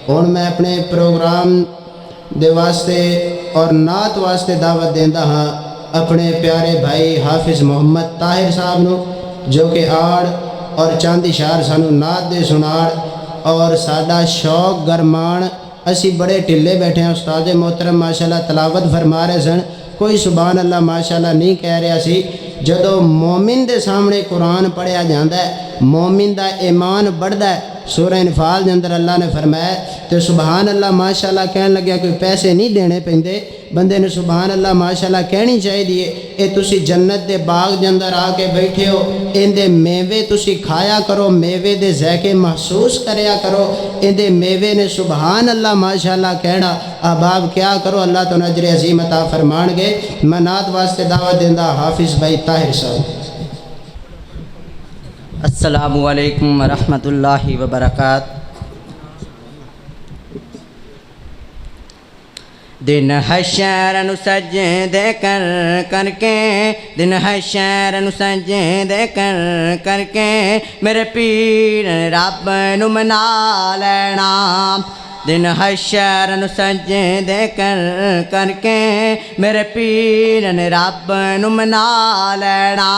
हुण मैं अपने प्रोग्राम दे वास्ते और नात वास्ते दावत देंदा हाँ अपने प्यारे भाई हाफिज़ मोहम्मद ताहिर साहब नू, जो कि आड़ और चांदी शार सानू नात दे सुनाड़ और साडा शौक गरमान। असी बड़े ढिले बैठे हैं। उस्ताद मोहतरम माशाल्लाह तलावत फरमा रहे सन, कोई सुभान अल्लाह माशाल्लाह नहीं कह रहा सी। जदों मोमिन दे सामने कुरान पढ़िया जाता है मोमिन दा ईमान बढ़ता है। सूरह इनफाल के अंदर अल्लाह ने फरमाया तो सुभान अल्लाह माशाल्लाह कहन लग्या कोई पैसे नहीं देने पैंदे, बंदे ने सुभान अल्लाह माशाल्लाह कहनी चाहिए। ये तुसी जन्नत के बाग के अंदर आके बैठे हो, इनके मेवे तुसी खाया करो, मेवे दे जैके महसूस करया करो। इनके मेवे ने सुभान अल्लाह माशाल्लाह कहना। अहबाब क्या करो, अल्लाह तो नजर अजीम अता फरमानगे। मैं नात वास्ते दावत देंदा हाफिज़ भाई ताहिर साहब। अस्सलामु अलैकुम वरहमतुल्लाहि वबरकातुहू। दिन हशर नु सजदे कर करके, दिन हशर नु सजदे कर करके मेरे पीर रब नु मना लेना। दिन हशर नु सजदे कर करके मेरे पीर ने रब नु मना लेना।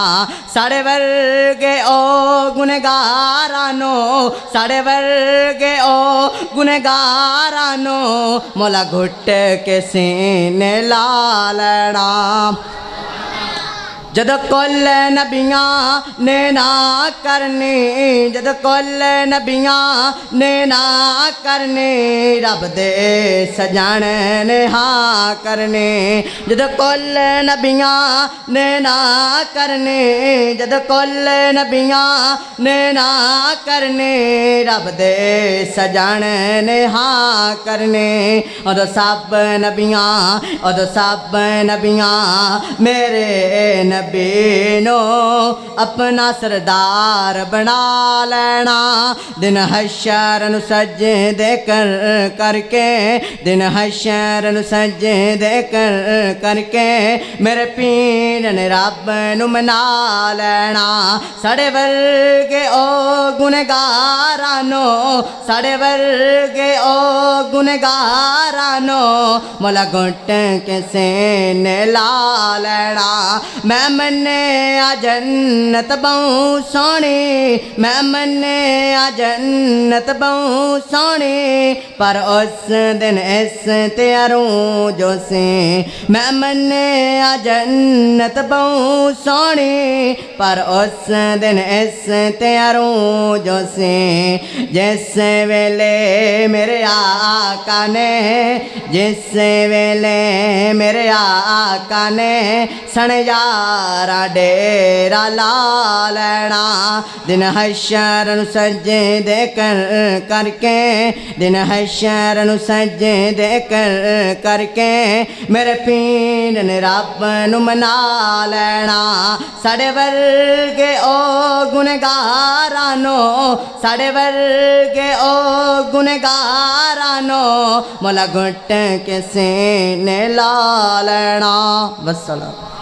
साढ़े वर्गे ओ गुनहगारानो, साढ़े वर्गे ओ गुनहगारानो मौला घुट के सीने ला लेना। जद कुल नबियाँ ने ना करनी, जद कुल नबियाँ ने ना करनी रब दे सजण ने हाँ करनी। जद कुल नबियाँ ने ना करनी, जद कुल नबियाँ ने ना करनी रब दे सजण ने हाँ करनी। उदो सब नबियाँ, उदो सब नबियाँ मेरे नबीनो अपना सरदार बना लेना। दिन हशर नु सजदे कर करके, दिन हशर नु सजदे कर करके मेरे पीर ने रब नु मना लेना। साढ़े वर्गे ओ गुनहगारानो, साढ़े वर्गे ओ गुनहगारानो मौला घुट के सीने ला लेना। मैं मन्ने आ जन्नत बहु सोनी, मैं मन्ने आ जन्नत बहु सोनी पर उस दिन इस त्यारों जो से। मैं मन्ने आ जन्नत बहु सोनी पर उस दिन इस त्यारों जो से। जिस वेले मेरे आका ने, जिस वेले मेरे आका ने सणजारा डेरा ला लेना। दिन हशर नु सजदे कर करके, दिन हशर नु सजदे कर करके मेरे पीर ने रब नु मना लेना। साढ़े वर्गे ओ गुनहगारानो, साढ़े वर्गे ओ गुनहगारानो मौला घुट के सीने ला लेना। वस्सलाम।